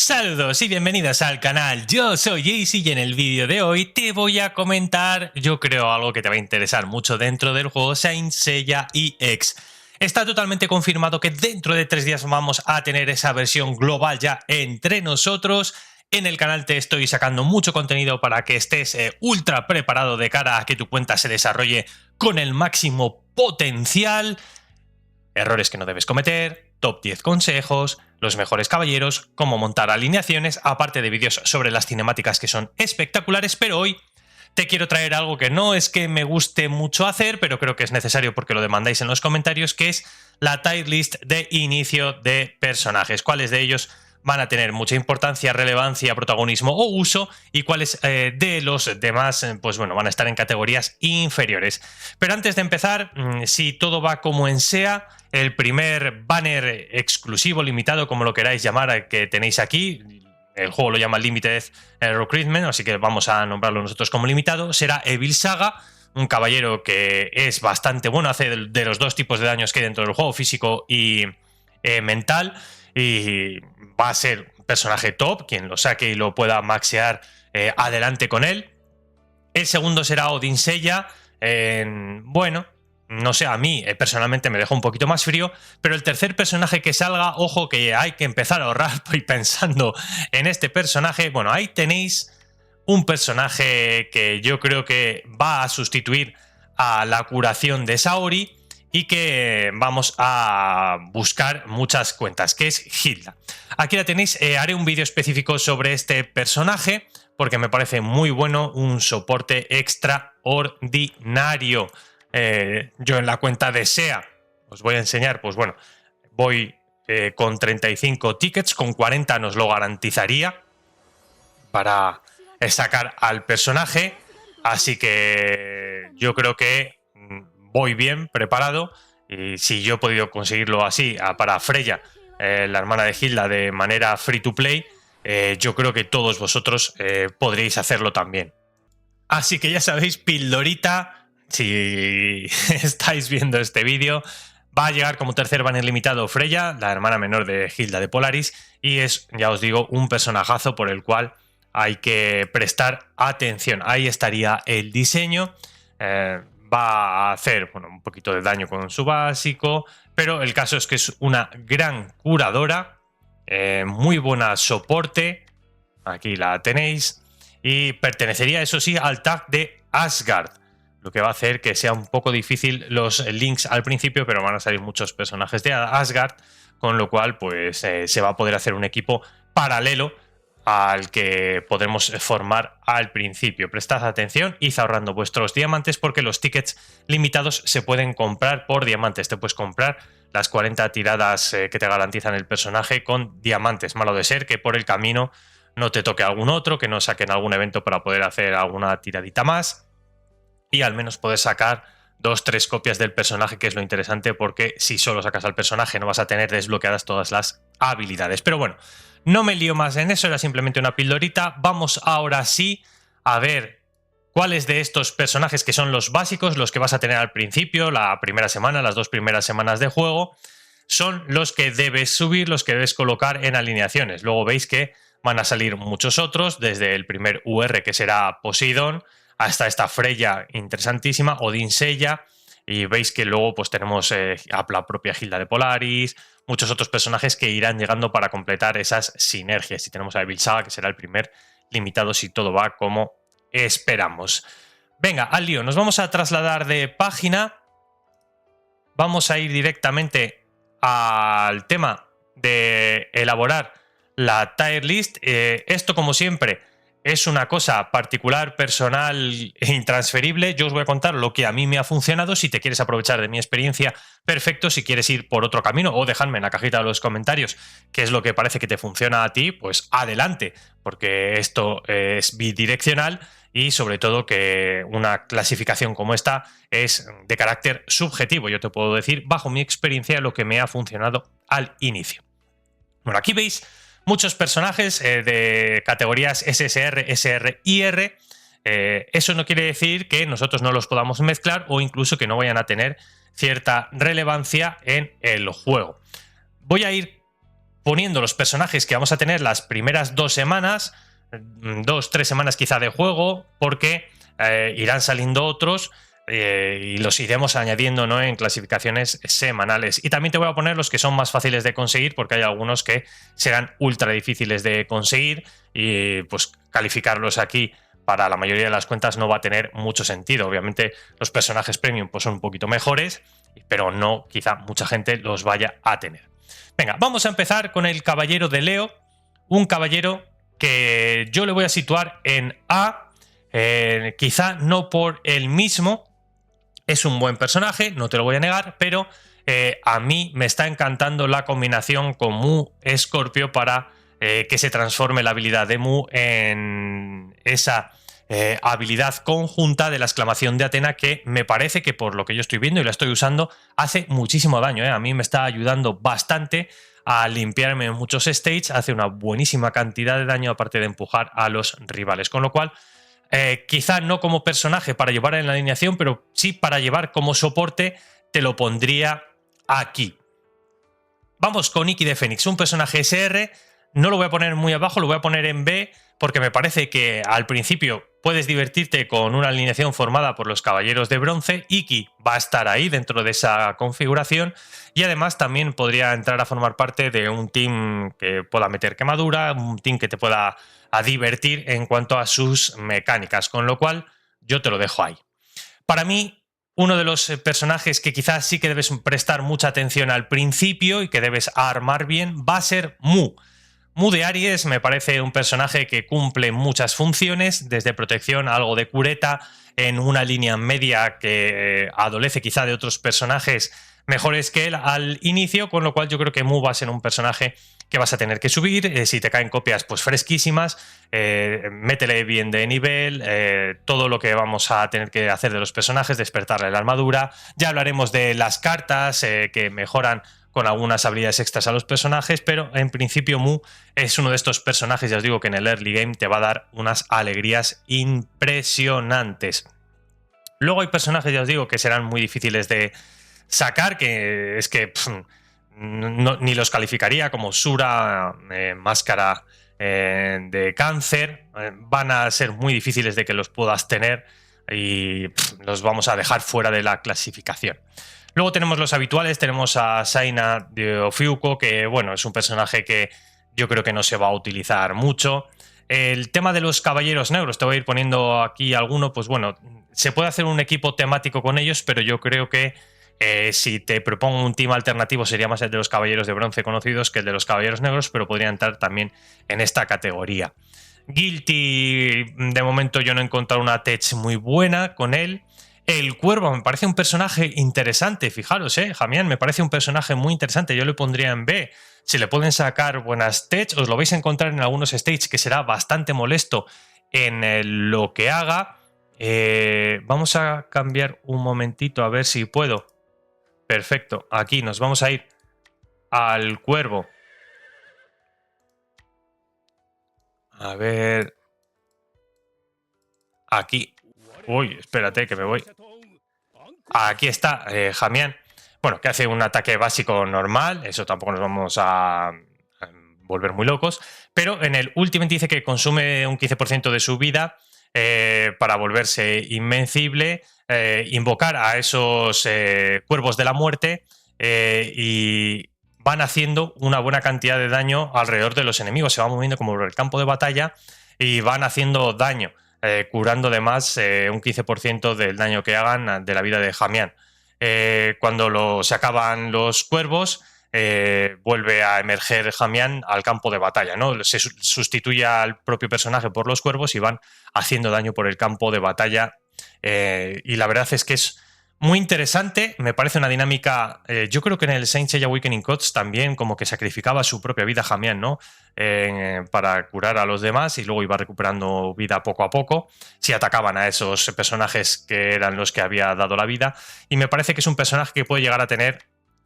Saludos y bienvenidos al canal, yo soy Jaycee y en el vídeo de hoy te voy a comentar, yo creo algo que te va a interesar mucho dentro del juego Saint Seiya EX. Está totalmente confirmado que dentro de 3 días vamos a tener esa versión global ya entre nosotros. En el canal te estoy sacando mucho contenido para que estés ultra preparado de cara a que tu cuenta se desarrolle con el máximo potencial. Errores que no debes cometer, top 10 consejos, los mejores caballeros, cómo montar alineaciones, aparte de vídeos sobre las cinemáticas que son espectaculares, pero hoy te quiero traer algo que no es que me guste mucho hacer, pero creo que es necesario porque lo demandáis en los comentarios, que es la tier list de inicio de personajes. ¿Cuáles de ellos van a tener mucha importancia, relevancia, protagonismo o uso y cuáles de los demás pues bueno, van a estar en categorías inferiores? Pero antes de empezar, si todo va como en SEA, el primer banner exclusivo, limitado, como lo queráis llamar, que tenéis aquí, el juego lo llama Limited Recruitment, así que vamos a nombrarlo nosotros como limitado, será Evil Saga, un caballero que es bastante bueno, hace de los dos tipos de daños que hay dentro del juego, físico y mental, y va a ser un personaje top, quien lo saque y lo pueda maxear adelante con él. El segundo será Odin Seiya, bueno, no sé, a mí personalmente me deja un poquito más frío, pero el tercer personaje que salga, ojo que hay que empezar a ahorrar y pensando en este personaje. Bueno, ahí tenéis un personaje que yo creo que va a sustituir a la curación de Saori y que vamos a buscar muchas cuentas, que es Hilda. Aquí la tenéis, haré un vídeo específico sobre este personaje porque me parece muy bueno, un soporte extraordinario. Yo en la cuenta de SEA os voy a enseñar, pues bueno, voy con 35 tickets, con 40 nos lo garantizaría para sacar al personaje, así que yo creo que voy bien preparado y si yo he podido conseguirlo así para Freya, la hermana de Hilda, de manera free to play, yo creo que todos vosotros podréis hacerlo también. Así que ya sabéis, pildorita. Si estáis viendo este vídeo, va a llegar como tercer banner limitado Freya, la hermana menor de Hilda de Polaris, y es, ya os digo, un personajazo por el cual hay que prestar atención. Ahí estaría el diseño, va a hacer bueno, un poquito de daño con su básico, pero el caso es que es una gran curadora, muy buena soporte, aquí la tenéis, y pertenecería, eso sí, al tag de Asgard, lo que va a hacer que sea un poco difícil los links al principio, pero van a salir muchos personajes de Asgard, con lo cual pues se va a poder hacer un equipo paralelo al que podremos formar al principio. Prestad atención, id ahorrando vuestros diamantes porque los tickets limitados se pueden comprar por diamantes. Te puedes comprar las 40 tiradas que te garantizan el personaje con diamantes. Malo de ser que por el camino no te toque algún otro, que no saquen algún evento para poder hacer alguna tiradita más. Y al menos puedes sacar 2-3 copias del personaje, que es lo interesante, porque si solo sacas al personaje no vas a tener desbloqueadas todas las habilidades. Pero bueno, no me lío más en eso, era simplemente una pildorita. Vamos ahora sí a ver cuáles de estos personajes, que son los básicos, los que vas a tener al principio, la primera semana, las 2 primeras semanas de juego, son los que debes subir, los que debes colocar en alineaciones. Luego veis que van a salir muchos otros, desde el primer UR, que será Poseidón, hasta esta Freya interesantísima, Odin Seiya, y veis que luego pues tenemos a la propia Hilda de Polaris, muchos otros personajes que irán llegando para completar esas sinergias. Y tenemos a Evil Saga, que será el primer limitado si todo va como esperamos. Venga, al lío, nos vamos a trasladar de página, vamos a ir directamente al tema de elaborar la tier list. Esto, como siempre, es una cosa particular, personal e intransferible. Yo os voy a contar lo que a mí me ha funcionado. Si te quieres aprovechar de mi experiencia, perfecto. Si quieres ir por otro camino o dejadme en la cajita de los comentarios qué es lo que parece que te funciona a ti, pues adelante, porque esto es bidireccional y sobre todo que una clasificación como esta es de carácter subjetivo. Yo te puedo decir, bajo mi experiencia, lo que me ha funcionado al inicio. Bueno, aquí veis muchos personajes de categorías SSR, SR y R. Eso no quiere decir que nosotros no los podamos mezclar o incluso que no vayan a tener cierta relevancia en el juego. Voy a ir poniendo los personajes que vamos a tener las primeras 2 semanas, 2-3 semanas quizá de juego, porque irán saliendo otros y los iremos añadiendo, ¿no?, en clasificaciones semanales. Y también te voy a poner los que son más fáciles de conseguir, porque hay algunos que serán ultra difíciles de conseguir y pues calificarlos aquí para la mayoría de las cuentas no va a tener mucho sentido. Obviamente los personajes premium pues son un poquito mejores, pero no quizá mucha gente los vaya a tener. Venga, vamos a empezar con el Caballero de Leo, un caballero que yo le voy a situar en A, quizá no por él mismo. Es un buen personaje, no te lo voy a negar, pero a mí me está encantando la combinación con Mu Scorpio para que se transforme la habilidad de Mu en esa habilidad conjunta de la exclamación de Athena, que me parece que, por lo que yo estoy viendo y la estoy usando, hace muchísimo daño. A mí me está ayudando bastante a limpiarme en muchos stages, hace una buenísima cantidad de daño aparte de empujar a los rivales, con lo cual quizá no como personaje para llevar en la alineación, pero sí para llevar como soporte, te lo pondría aquí. Vamos con Iki de Fénix, un personaje SR. No lo voy a poner muy abajo, lo voy a poner en B, porque me parece que al principio puedes divertirte con una alineación formada por los Caballeros de Bronce. Iki va a estar ahí dentro de esa configuración y además también podría entrar a formar parte de un team que pueda meter quemadura, un team que te pueda divertir en cuanto a sus mecánicas, con lo cual yo te lo dejo ahí. Para mí, uno de los personajes que quizás sí que debes prestar mucha atención al principio y que debes armar bien va a ser Mu. Mu de Aries me parece un personaje que cumple muchas funciones, desde protección a algo de cureta, en una línea media que adolece quizá de otros personajes mejores que él al inicio, con lo cual yo creo que Mu va a ser un personaje que vas a tener que subir. Si te caen copias pues fresquísimas, métele bien de nivel, todo lo que vamos a tener que hacer de los personajes, despertarle la armadura. Ya hablaremos de las cartas que mejoran con algunas habilidades extras a los personajes, pero en principio Mu es uno de estos personajes, ya os digo, que en el early game te va a dar unas alegrías impresionantes. Luego hay personajes, ya os digo, que serán muy difíciles de sacar, que es que ni los calificaría, como Sura, Máscara de Cáncer. Van a ser muy difíciles de que los puedas tener y los vamos a dejar fuera de la clasificación. Luego tenemos los habituales, tenemos a Zaina de Ofiuco, que bueno, es un personaje que yo creo que no se va a utilizar mucho. El tema de los caballeros negros, te voy a ir poniendo aquí alguno, pues bueno, se puede hacer un equipo temático con ellos, pero yo creo que si te propongo un team alternativo sería más el de los caballeros de bronce conocidos que el de los caballeros negros, pero podría entrar también en esta categoría. Guilty, de momento yo no he encontrado una tech muy buena con él. El Cuervo me parece un personaje interesante, fijaros, Jamián, me parece un personaje muy interesante, yo le pondría en B. Si le pueden sacar buenas tech, os lo vais a encontrar en algunos stages que será bastante molesto en lo que haga. Vamos a cambiar un momentito a ver si puedo. Perfecto, aquí nos vamos a ir al Cuervo. A ver... Aquí. Uy, espérate que me voy. Aquí está Jamián. Bueno, que hace un ataque básico normal. Eso tampoco nos vamos a volver muy locos. Pero en el Ultimate dice que consume un 15% de su vida para volverse invencible, invocar a esos cuervos de la muerte y van haciendo una buena cantidad de daño alrededor de los enemigos. Se van moviendo como por el campo de batalla y van haciendo daño. Curando además un 15% del daño que hagan de la vida de Jamián. Cuando se acaban los cuervos, vuelve a emerger Jamián al campo de batalla, ¿no? Se sustituye al propio personaje por los cuervos y van haciendo daño por el campo de batalla. Y la verdad es que es muy interesante, me parece una dinámica. Yo creo que en el Saint Seiya Awakening Codes también como que sacrificaba su propia vida Jamián, ¿no? Para curar a los demás y luego iba recuperando vida poco a poco si atacaban a esos personajes que eran los que había dado la vida. Y me parece que es un personaje que puede llegar a tener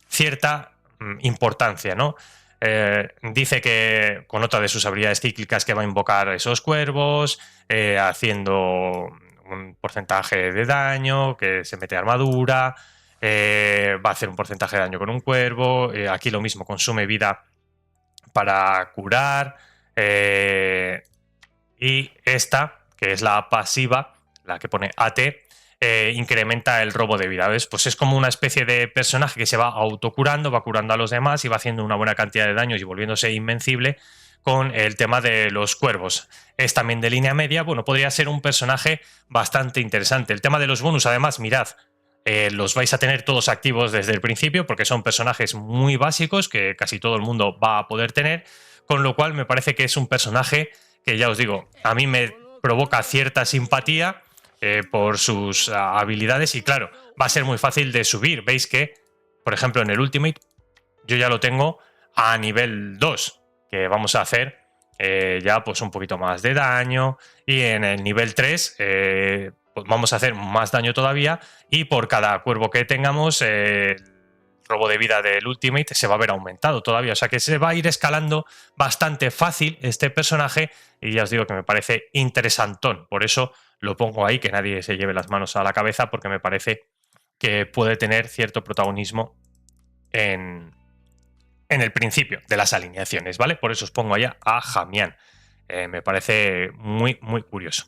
cierta importancia, ¿no? Dice que con otra de sus habilidades cíclicas que va a invocar esos cuervos, haciendo un porcentaje de daño, que se mete armadura, va a hacer un porcentaje de daño con un cuervo. Aquí lo mismo, consume vida para curar. Y esta, que es la pasiva, la que pone AT, incrementa el robo de vida. ¿Ves? Pues es como una especie de personaje que se va autocurando, va curando a los demás y va haciendo una buena cantidad de daños y volviéndose invencible con el tema de los cuervos. Es también de línea media. Bueno, podría ser un personaje bastante interesante. El tema de los bonus, además, mirad, los vais a tener todos activos desde el principio porque son personajes muy básicos que casi todo el mundo va a poder tener, con lo cual me parece que es un personaje que, ya os digo, a mí me provoca cierta simpatía por sus habilidades y claro, va a ser muy fácil de subir. Veis que, por ejemplo, en el Ultimate yo ya lo tengo a nivel 2, que vamos a hacer ya pues un poquito más de daño, y en el nivel 3 pues vamos a hacer más daño todavía, y por cada cuervo que tengamos el robo de vida del Ultimate se va a ver aumentado todavía, o sea que se va a ir escalando bastante fácil este personaje y ya os digo que me parece interesantón, por eso lo pongo ahí, que nadie se lleve las manos a la cabeza, porque me parece que puede tener cierto protagonismo en el principio de las alineaciones, ¿vale? Por eso os pongo allá a Jamián. Me parece muy, muy curioso.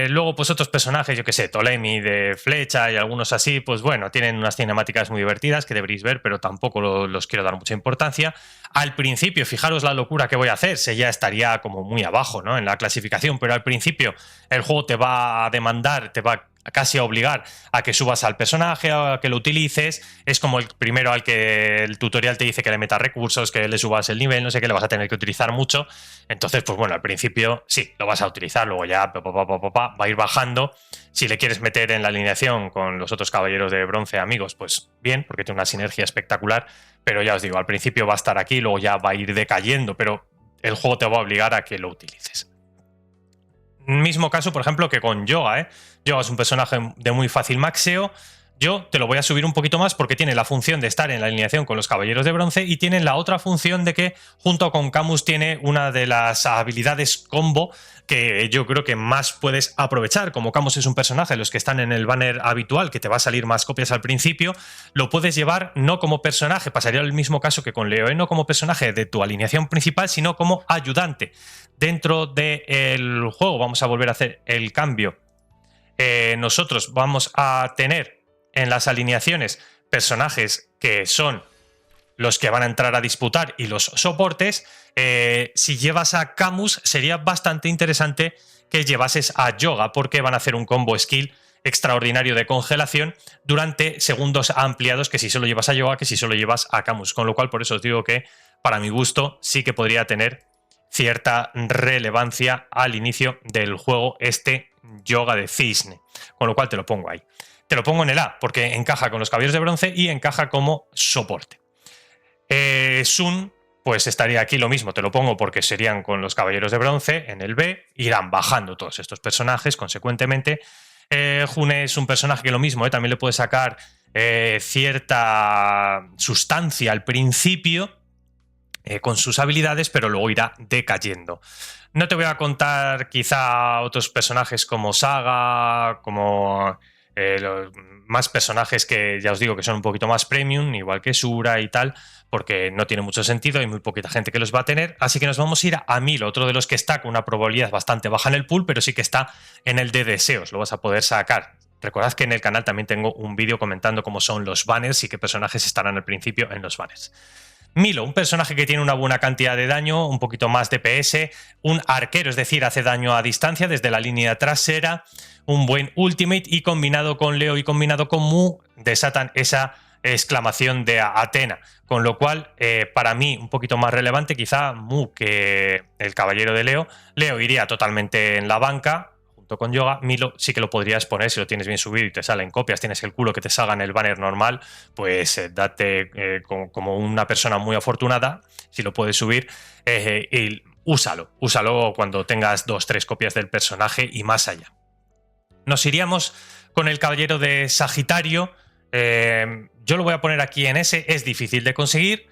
Luego, pues otros personajes, yo que sé, Ptolemy de Flecha y algunos así, pues bueno, tienen unas cinemáticas muy divertidas que deberéis ver, pero tampoco los quiero dar mucha importancia. Al principio, fijaros la locura que voy a hacer, se ya estaría como muy abajo, ¿no?, en la clasificación, pero al principio el juego te va a demandar, te va casi a obligar a que subas al personaje, a que lo utilices. Es como el primero al que el tutorial te dice que le metas recursos, que le subas el nivel, no sé qué, le vas a tener que utilizar mucho. Entonces, pues bueno, al principio sí, lo vas a utilizar, luego ya va a ir bajando. Si le quieres meter en la alineación con los otros caballeros de bronce amigos, pues bien, porque tiene una sinergia espectacular, pero ya os digo, al principio va a estar aquí, luego ya va a ir decayendo, pero el juego te va a obligar a que lo utilices. Mismo caso, por ejemplo, que con Yoga, ¿eh? Yoga es un personaje de muy fácil maxeo. Yo te lo voy a subir un poquito más porque tiene la función de estar en la alineación con los caballeros de bronce y tiene la otra función de que junto con Camus tiene una de las habilidades combo que yo creo que más puedes aprovechar. Como Camus es un personaje de los que están en el banner habitual, que te va a salir más copias al principio, lo puedes llevar no como personaje, pasaría el mismo caso que con Leo, no como personaje de tu alineación principal, sino como ayudante. Dentro del juego vamos a volver a hacer el cambio. Nosotros vamos a tener en las alineaciones personajes que son los que van a entrar a disputar y los soportes. Si llevas a Camus sería bastante interesante que llevases a Yoga, porque van a hacer un combo skill extraordinario de congelación durante segundos ampliados que si solo llevas a Yoga, que si solo llevas a Camus, con lo cual por eso os digo que para mi gusto sí que podría tener cierta relevancia al inicio del juego este Yoga de Cisne, con lo cual te lo pongo ahí. Te lo pongo en el A porque encaja con los caballeros de bronce y encaja como soporte. Sun, pues estaría aquí lo mismo, te lo pongo porque serían con los caballeros de bronce. En el B irán bajando todos estos personajes consecuentemente. June es un personaje que lo mismo, también le puede sacar cierta sustancia al principio con sus habilidades, pero luego irá decayendo. No te voy a contar quizá otros personajes como Saga, como los más personajes que ya os digo que son un poquito más premium, igual que Sura y tal, porque no tiene mucho sentido, hay muy poquita gente que los va a tener, así que nos vamos a ir a Milo, otro de los que está con una probabilidad bastante baja en el pool, pero sí que está en el de deseos, lo vas a poder sacar. Recordad que en el canal también tengo un vídeo comentando cómo son los banners y qué personajes estarán al principio en los banners. Milo, un personaje que tiene una buena cantidad de daño, un poquito más de PS, un arquero, es decir, hace daño a distancia desde la línea trasera, un buen ultimate, y combinado con Leo y combinado con Mu desatan esa exclamación de Atena, con lo cual para mí un poquito más relevante quizá Mu que el caballero de Leo. Leo iría totalmente en la banca con Yoga. Milo sí que lo podrías poner si lo tienes bien subido y te salen copias, tienes el culo que te salga en el banner normal, pues date como una persona muy afortunada si lo puedes subir, y úsalo cuando tengas 2-3 copias del personaje y más allá. Nos iríamos con el caballero de Sagitario. Yo lo voy a poner aquí en S, es difícil de conseguir,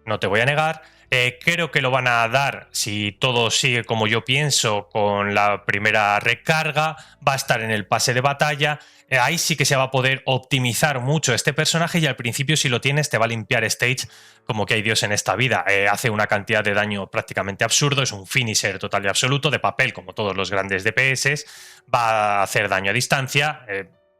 no te voy a negar. Creo que lo van a dar, si todo sigue como yo pienso, con la primera recarga, va a estar en el pase de batalla. Ahí sí que se va a poder optimizar mucho este personaje y al principio si lo tienes te va a limpiar stage como que hay Dios en esta vida. Hace una cantidad de daño prácticamente absurdo, es un finisher total y absoluto, de papel como todos los grandes DPS, va a hacer daño a distancia,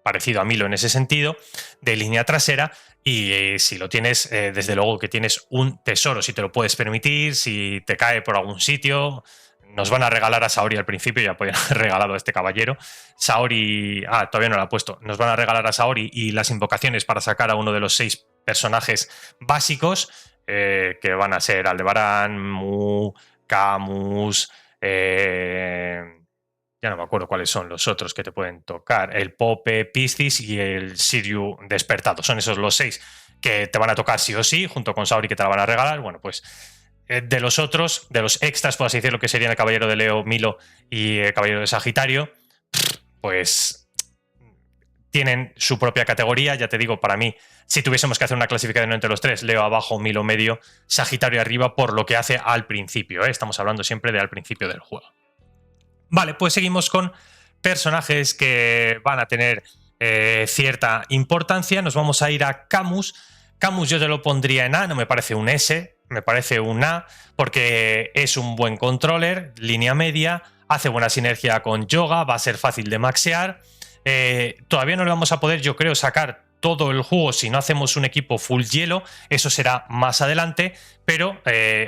parecido a Milo en ese sentido, de línea trasera. Y si lo tienes, desde luego que tienes un tesoro, si te lo puedes permitir, si te cae por algún sitio. Nos van a regalar a Saori al principio, ya podían haber regalado a este caballero. Saori, todavía no la he puesto. Nos van a regalar a Saori y las invocaciones para sacar a uno de los 6 personajes básicos, que van a ser Aldebarán, Mu, Camus, ya no me acuerdo cuáles son los otros que te pueden tocar. El Pope, Piscis y el Siryu Despertado. Son esos los 6 que te van a tocar sí o sí, junto con Saori que te la van a regalar. Bueno, pues de los otros, de los extras, por así decirlo, que serían el Caballero de Leo, Milo y el Caballero de Sagitario, pues tienen su propia categoría. Ya te digo, para mí, si tuviésemos que hacer una clasificación entre los 3, Leo abajo, Milo medio, Sagitario arriba, por lo que hace al principio. Estamos hablando siempre de al principio del juego. Vale, pues seguimos con personajes que van a tener cierta importancia. Nos vamos a ir a Camus. Camus yo te lo pondría en A, no me parece un S, me parece un A, porque es un buen controller, línea media, hace buena sinergia con Yoga, va a ser fácil de maxear. Todavía no le vamos a poder, yo creo, sacar todo el juego si no hacemos un equipo full hielo, eso será más adelante, pero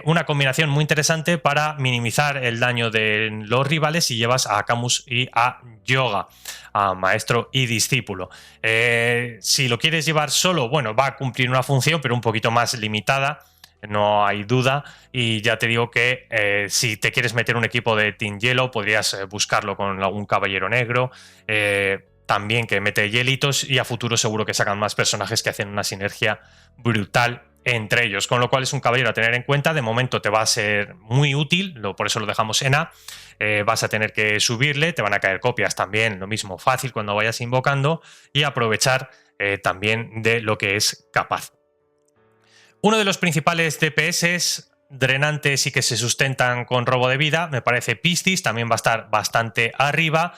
una combinación muy interesante para minimizar el daño de los rivales si llevas a Camus y a Yoga, a maestro y discípulo. Si lo quieres llevar solo, bueno, va a cumplir una función, pero un poquito más limitada, no hay duda, y ya te digo que si te quieres meter un equipo de Team Yellow, podrías buscarlo con algún caballero negro, también que mete hielitos, y a futuro seguro que sacan más personajes que hacen una sinergia brutal entre ellos, con lo cual es un caballero a tener en cuenta. De momento te va a ser muy útil, por eso lo dejamos en A. Vas a tener que subirle, te van a caer copias también, lo mismo fácil cuando vayas invocando, y aprovechar también de lo que es capaz. Uno de los principales DPS drenantes y que se sustentan con robo de vida, me parece Piscis, también va a estar bastante arriba.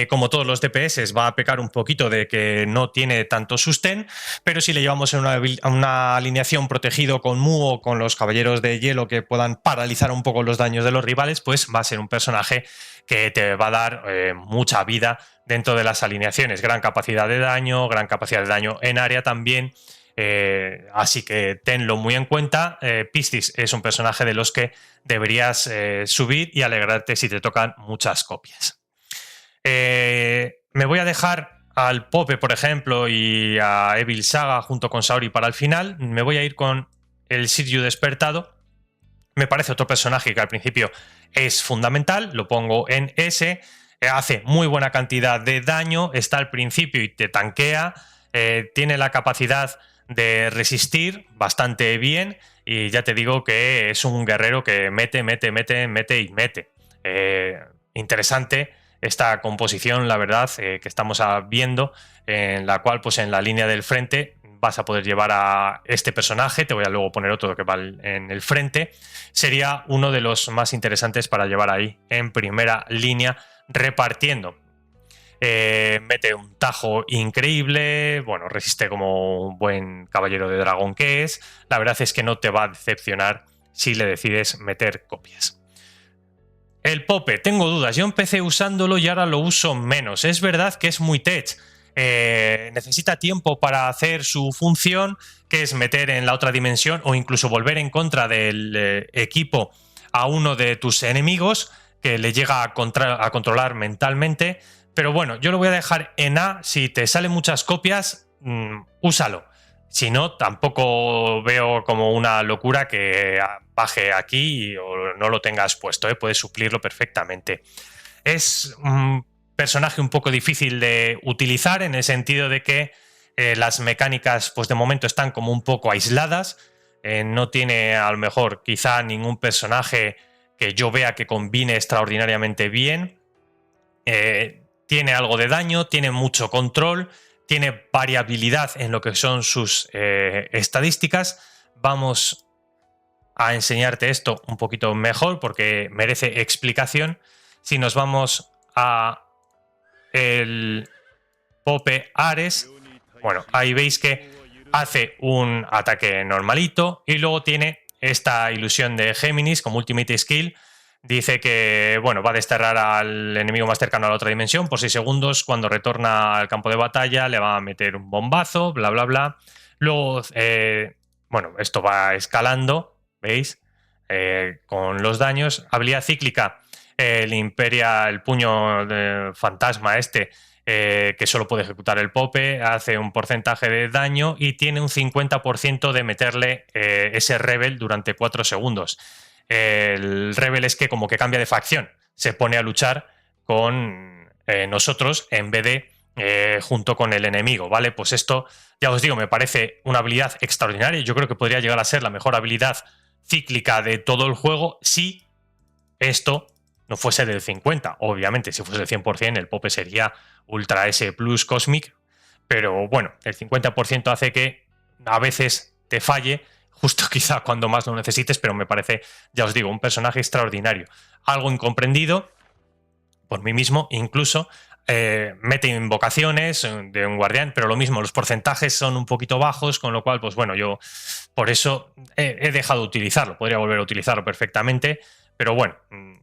Como todos los DPS, va a pecar un poquito de que no tiene tanto sustén, pero si le llevamos en una alineación protegido con Mu o con los caballeros de hielo que puedan paralizar un poco los daños de los rivales, pues va a ser un personaje que te va a dar mucha vida dentro de las alineaciones. Gran capacidad de daño en área también. Así que tenlo muy en cuenta. Piscis es un personaje de los que deberías subir y alegrarte si te tocan muchas copias. Me voy a dejar al Pope, por ejemplo, y a Evil Saga junto con Saori para el final. Me voy a ir con el Siryu Despertado. Me parece otro personaje que al principio es fundamental, lo pongo en S. Hace muy buena cantidad de daño, está al principio y te tanquea, tiene la capacidad de resistir bastante bien, y ya te digo que es un guerrero que mete y mete. Interesante esta composición, la verdad, que estamos viendo, en la cual pues en la línea del frente vas a poder llevar a este personaje. Te voy a luego poner otro que va en el frente. Sería uno de los más interesantes para llevar ahí en primera línea repartiendo. Mete un tajo increíble, bueno, resiste como un buen caballero de dragón que es. La verdad es que no te va a decepcionar si le decides meter copias. El Pope, tengo dudas. Yo empecé usándolo y ahora lo uso menos. Es verdad que es muy tech. Necesita tiempo para hacer su función, que es meter en la otra dimensión o incluso volver en contra del equipo a uno de tus enemigos, que le llega a controlar mentalmente. Pero bueno, yo lo voy a dejar en A. Si te salen muchas copias, úsalo. Si no, tampoco veo como una locura que baje aquí o no lo tengas puesto, puedes suplirlo perfectamente. Es un personaje un poco difícil de utilizar en el sentido de que las mecánicas pues de momento están como un poco aisladas. No tiene a lo mejor quizá ningún personaje que yo vea que combine extraordinariamente bien. Tiene algo de daño, tiene mucho control, tiene variabilidad en lo que son sus estadísticas. Vamos a enseñarte esto un poquito mejor porque merece explicación. Si nos vamos a el Pope Ares, bueno, ahí veis que hace un ataque normalito y luego tiene esta ilusión de Géminis como Ultimate Skill. Dice que, bueno, va a desterrar al enemigo más cercano a la otra dimensión por 6 segundos. Cuando retorna al campo de batalla le va a meter un bombazo, bla, bla, bla. Luego, bueno, esto va escalando, ¿veis? Con los daños. Habilidad cíclica, el puño de fantasma que solo puede ejecutar el Pope, hace un porcentaje de daño y tiene un 50% de meterle ese Rebel durante 4 segundos. El Rebel es que como que cambia de facción, se pone a luchar con nosotros en vez de junto con el enemigo, ¿vale? Pues esto, ya os digo, me parece una habilidad extraordinaria. Yo creo que podría llegar a ser la mejor habilidad cíclica de todo el juego si esto no fuese del 50. Obviamente, si fuese del 100%, el Pope sería Ultra S Plus Cosmic, pero bueno, el 50% hace que a veces te falle, justo quizá cuando más lo necesites, pero me parece, ya os digo, un personaje extraordinario. Algo incomprendido por mí mismo, incluso mete invocaciones de un guardián, pero lo mismo, los porcentajes son un poquito bajos, con lo cual, pues bueno, yo por eso he dejado de utilizarlo, podría volver a utilizarlo perfectamente, pero bueno,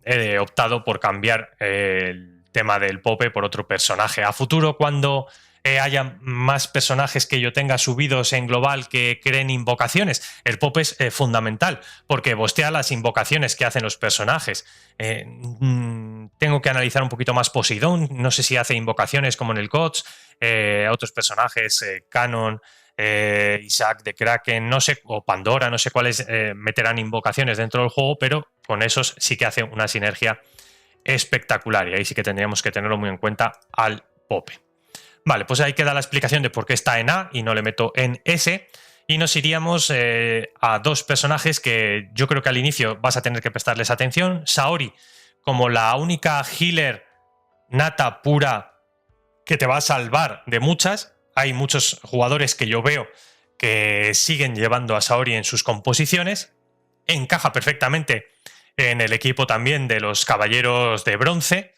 he optado por cambiar el tema del Pope por otro personaje. A futuro, cuando haya más personajes que yo tenga subidos en global que creen invocaciones, el Pope es fundamental, porque bostea las invocaciones que hacen los personajes. Tengo que analizar un poquito más Poseidón, no sé si hace invocaciones como en el COTS, otros personajes, Canon, Isaac de Kraken, no sé, o Pandora, no sé cuáles meterán invocaciones dentro del juego, pero con esos sí que hace una sinergia espectacular y ahí sí que tendríamos que tenerlo muy en cuenta al Pope. Vale, pues ahí queda la explicación de por qué está en A y no le meto en S. Y nos iríamos a dos personajes que yo creo que al inicio vas a tener que prestarles atención. Saori, como la única healer nata pura que te va a salvar de muchas. Hay muchos jugadores que yo veo que siguen llevando a Saori en sus composiciones. Encaja perfectamente en el equipo también de los Caballeros de Bronce,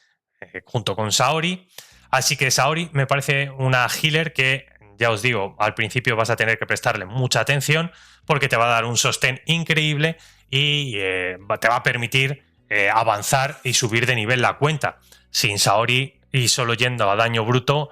junto con Saori. Así que Saori me parece una healer que, ya os digo, al principio vas a tener que prestarle mucha atención porque te va a dar un sostén increíble y te va a permitir avanzar y subir de nivel la cuenta. Sin Saori y solo yendo a daño bruto,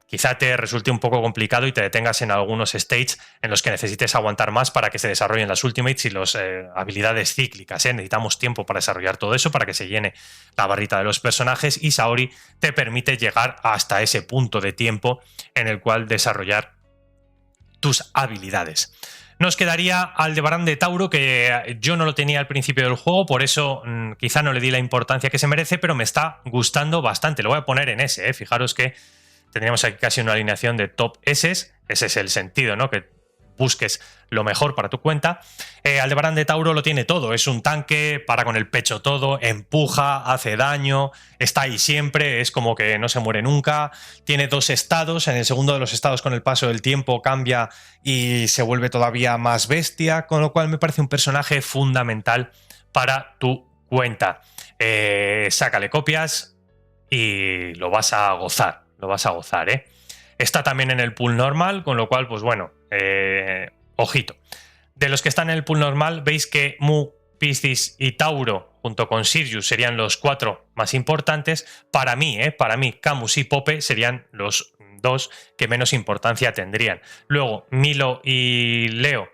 quizá te resulte un poco complicado y te detengas en algunos stages en los que necesites aguantar más para que se desarrollen las ultimates y las habilidades cíclicas. Necesitamos tiempo para desarrollar todo eso, para que se llene la barrita de los personajes, y Saori te permite llegar hasta ese punto de tiempo en el cual desarrollar tus habilidades. Nos quedaría Aldebarán de Tauro, que yo no lo tenía al principio del juego, por eso quizá no le di la importancia que se merece, pero me está gustando bastante. Lo voy a poner en S, fijaros que tendríamos aquí casi una alineación de top S. Ese es el sentido, ¿no? Que busques lo mejor para tu cuenta. Aldebarán de Tauro lo tiene todo. Es un tanque, para con el pecho todo, empuja, hace daño, está ahí siempre, es como que no se muere nunca. Tiene dos estados. En el segundo de los estados, con el paso del tiempo, cambia y se vuelve todavía más bestia, con lo cual me parece un personaje fundamental para tu cuenta. Sácale copias y lo vas a gozar. Lo vas a gozar, ¿eh? Está también en el pool normal, con lo cual, pues bueno, ojito. De los que están en el pool normal, veis que Mu, Piscis y Tauro, junto con Sirius, serían los 4 más importantes. Para mí, Camus y Pope serían los 2 que menos importancia tendrían. Luego, Milo y Leo,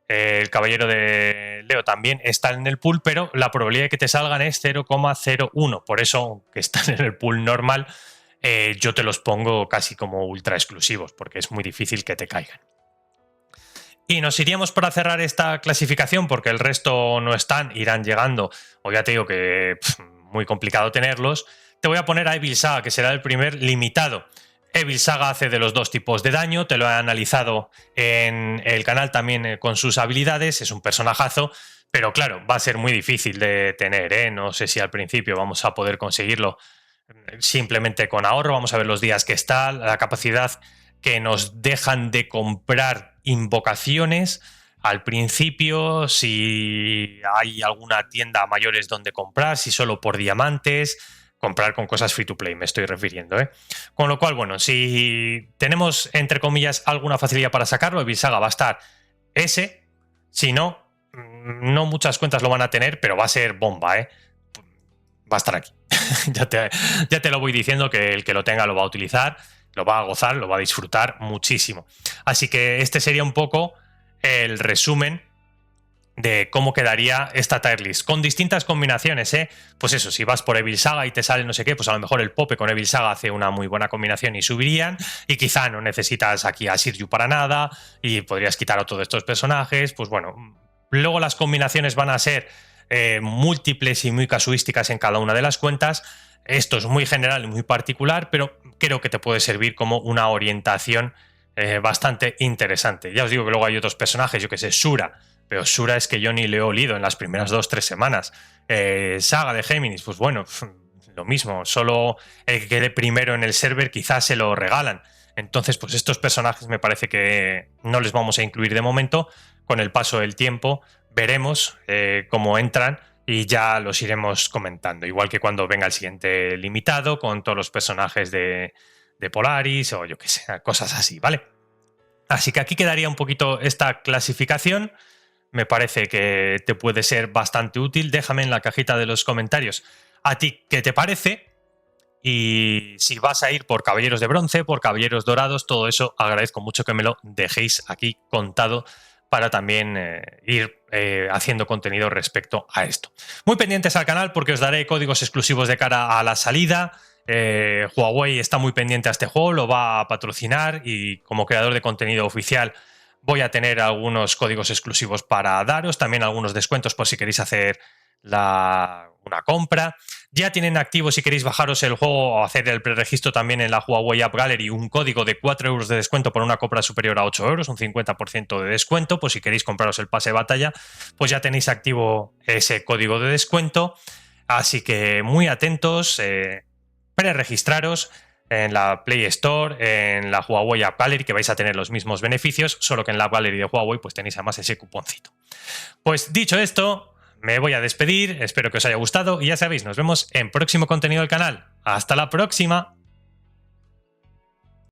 el caballero de Leo, también están en el pool, pero la probabilidad de que te salgan es 0,01. Por eso, aunque están en el pool normal, yo te los pongo casi como ultra exclusivos, porque es muy difícil que te caigan. Y nos iríamos para cerrar esta clasificación, porque el resto no están, irán llegando, o ya te digo que muy complicado tenerlos. Te voy a poner a Evil Saga, que será el primer limitado. Evil Saga hace de los dos tipos de daño, te lo he analizado en el canal también con sus habilidades, es un personajazo, pero claro, va a ser muy difícil de tener, ¿eh? No sé si al principio vamos a poder conseguirlo simplemente con ahorro. Vamos a ver los días que está, la capacidad que nos dejan de comprar invocaciones. al principio, si hay alguna tienda a mayores donde comprar, si solo por diamantes, comprar con cosas free to play, me estoy refiriendo, ¿eh? Con lo cual, bueno, si tenemos, entre comillas, alguna facilidad para sacarlo, Evil Saga va a estar ese. Si no, no muchas cuentas lo van a tener, pero va a ser bomba, ¿eh? Va a estar aquí. ya te lo voy diciendo, que el que lo tenga lo va a utilizar, lo va a gozar, lo va a disfrutar muchísimo. Así que este sería un poco el resumen de cómo quedaría esta tier list, con distintas combinaciones, ¿eh? Pues eso, si vas por Evil Saga y te sale no sé qué, pues a lo mejor el Pope con Evil Saga hace una muy buena combinación y subirían, y quizá no necesitas aquí a Shiryu para nada, y podrías quitar a todos estos personajes, pues bueno, luego las combinaciones van a ser múltiples y muy casuísticas en cada una de las cuentas. Esto es muy general y muy particular, pero creo que te puede servir como una orientación bastante interesante. Ya os digo que luego hay otros personajes, yo que sé, Shura, pero Shura es que yo ni le he olido en las primeras 2-3 semanas. Saga de Géminis, pues bueno, lo mismo, solo el que quede primero en el server quizás se lo regalan. Entonces, pues estos personajes me parece que no les vamos a incluir de momento. Con el paso del tiempo veremos cómo entran y ya los iremos comentando. Igual que cuando venga el siguiente limitado con todos los personajes de Polaris o yo qué sé, cosas así, ¿vale? Así que aquí quedaría un poquito esta clasificación. Me parece que te puede ser bastante útil. Déjame en la cajita de los comentarios a ti qué te parece. Y si vas a ir por caballeros de bronce, por caballeros dorados, todo eso agradezco mucho que me lo dejéis aquí contado para también ir haciendo contenido respecto a esto. Muy pendientes al canal porque os daré códigos exclusivos de cara a la salida. Huawei está muy pendiente a este juego, lo va a patrocinar y como creador de contenido oficial voy a tener algunos códigos exclusivos para daros, también algunos descuentos por si queréis hacer una compra. Ya tienen activo, si queréis bajaros el juego o hacer el preregistro también en la Huawei App Gallery, un código de 4 euros de descuento por una compra superior a 8 euros, un 50% de descuento. Pues si queréis compraros el pase de batalla, pues ya tenéis activo ese código de descuento. Así que muy atentos, preregistraros en la Play Store, en la Huawei App Gallery, que vais a tener los mismos beneficios, solo que en la App Gallery de Huawei pues tenéis además ese cuponcito. Pues dicho esto, me voy a despedir, espero que os haya gustado y ya sabéis, nos vemos en próximo contenido del canal. ¡Hasta la próxima!